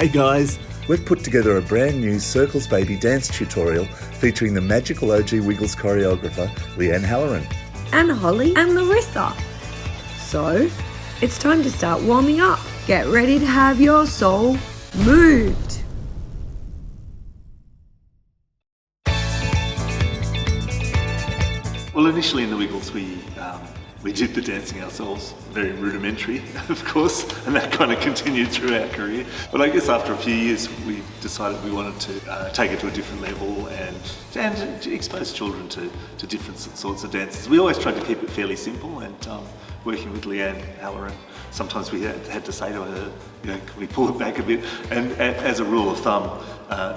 Hey guys, We've put together a brand new circlesbaby dance tutorial featuring the magical OG Wiggles choreographer, Leanne Halloran. And Holly and Larissa. So, it's time to start warming up. Get ready to have your soul moved. Well, initially in the Wiggles we did the dancing ourselves, very rudimentary, of course, and that kind of continued through our career. But I guess after a few years we decided we wanted to take it to a different level and expose children to different sorts of dances. We always tried to keep it fairly simple, and working with Leanne Halloran, sometimes we had to say to her, can we pull it back a bit? And as a rule of thumb,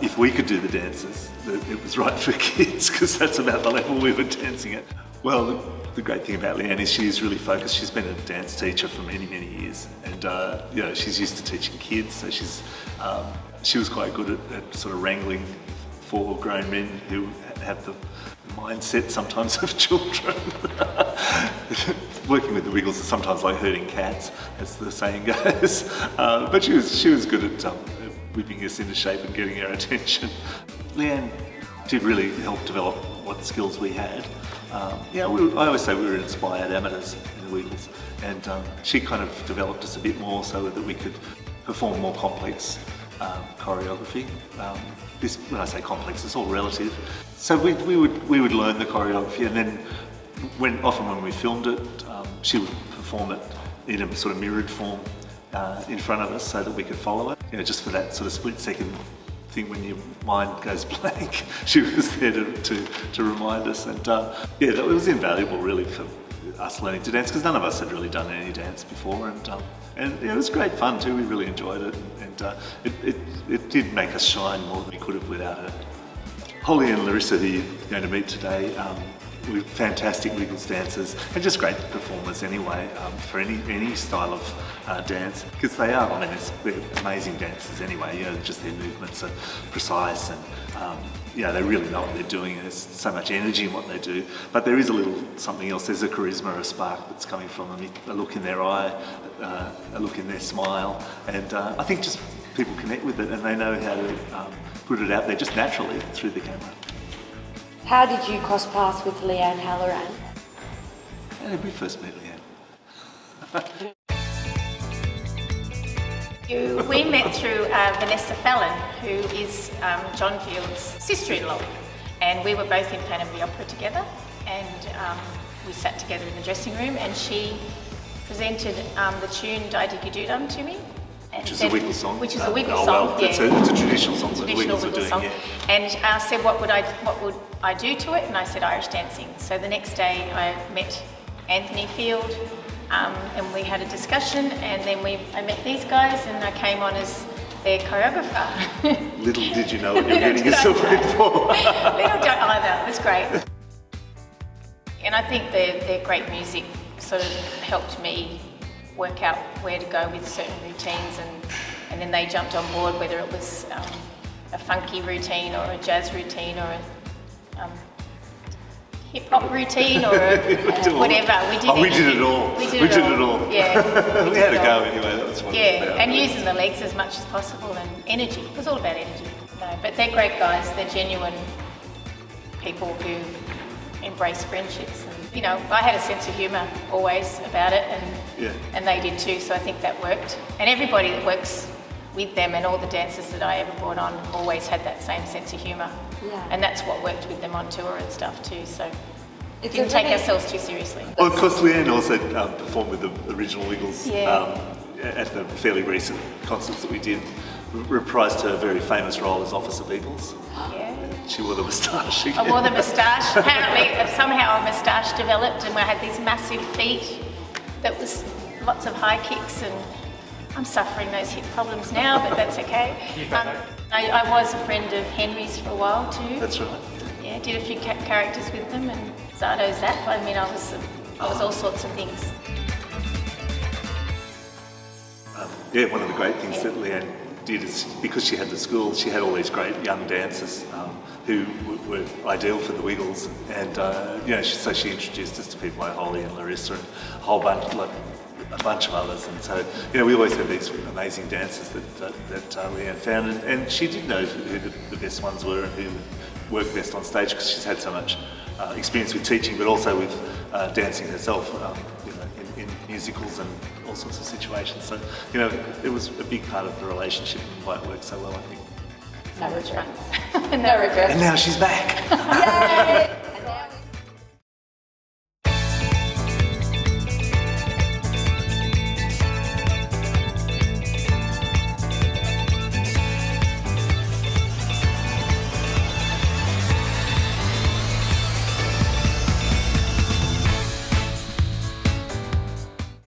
if we could do the dances, it was right for kids, because that's about the level we were dancing at. Well, the great thing about Leanne is she's really focused. She's been a dance teacher for many, many years, and she's used to teaching kids. So she was quite good at sort of wrangling 4 grown men who have the mindset sometimes of children. Working with the Wiggles is sometimes like herding cats, as the saying goes. But she was good at whipping us into shape and getting our attention. Leanne did really help develop what skills we had. I always say we were inspired amateurs in the Wiggles, and she kind of developed us a bit more so that we could perform more complex choreography. When I say complex, it's all relative. So we would learn the choreography, and then often when we filmed it, she would perform it in a sort of mirrored form in front of us so that we could follow it. Just for that sort of split second thing when your mind goes blank, she was there to remind us, and that was invaluable really for us learning to dance, because none of us had really done any dance before, and it was great fun too. We really enjoyed it, and it did make us shine more than we could have without her. Holly and Larissa, who you're going to meet today, we're fantastic Wiggles dancers and just great performers anyway, for any style of dance, because they are. They're amazing dancers anyway. Just their movements are precise, and they really know what they're doing. There's so much energy in what they do, but there is a little something else. There's a charisma, a spark that's coming from them, a look in their eye, a look in their smile, and I think just people connect with it, and they know how to put it out there just naturally through the camera. How did you cross paths with Leanne Halloran? How did we first meet Leanne? We met through Vanessa Fallon, who is John Field's sister-in-law, and we were both in Phantom of the Opera together, and we sat together in the dressing room, and she presented the tune Die Diggy Doo Dum to me. Which is a Wiggles song. Which is a Wiggles song, It's a traditional song that the Wiggles are doing, song. yeah. And said, what would I do to it? And I said, Irish dancing. So the next day I met Anthony Field, and we had a discussion, and then I met these guys, and I came on as their choreographer. Little did you know what you're getting yourself in for. Little don't either, it was great. And I think their great music sort of helped me work out where to go with certain routines, and then they jumped on board, whether it was a funky routine or a jazz routine or a hip-hop routine or whatever. We did it all. We did it all. Yeah. We had a go anyway, that was what it was about. And using the legs as much as possible, and energy. It was all about energy. No, but they're great guys. They're genuine people who embrace friendships. And, I had a sense of humour always about it, and they did too, so I think that worked. And everybody that works with them and all the dancers that I ever brought on always had that same sense of humour. Yeah. And that's what worked with them on tour and stuff too, so didn't take ourselves too seriously. Well, of course, Leanne also performed with the original Wiggles at the fairly recent concerts that we did. Reprised her very famous role as Officer Beagles. Yeah. She wore the moustache again. I wore the moustache. Apparently, somehow a moustache developed, and I had these massive feet. That was lots of high kicks, and I'm suffering those hip problems now, but that's okay. I was a friend of Henry's for a while too. That's right. Yeah, did a few characters with them, and Zardo Zap. I was all sorts of things. One of the great things that Leanne did is, because she had the school, she had all these great young dancers who were ideal for the Wiggles, and so she introduced us to people like Holly and Larissa and a whole bunch, like a bunch of others. And so, we always had these amazing dancers that Leanne found, and she did know who the best ones were and who worked best on stage, because she's had so much experience with teaching, but also with dancing herself, in musicals and all sorts of situations. So, it was a big part of the relationship and why it worked so well, I think. No regrets. No regrets. And now she's back. Yay!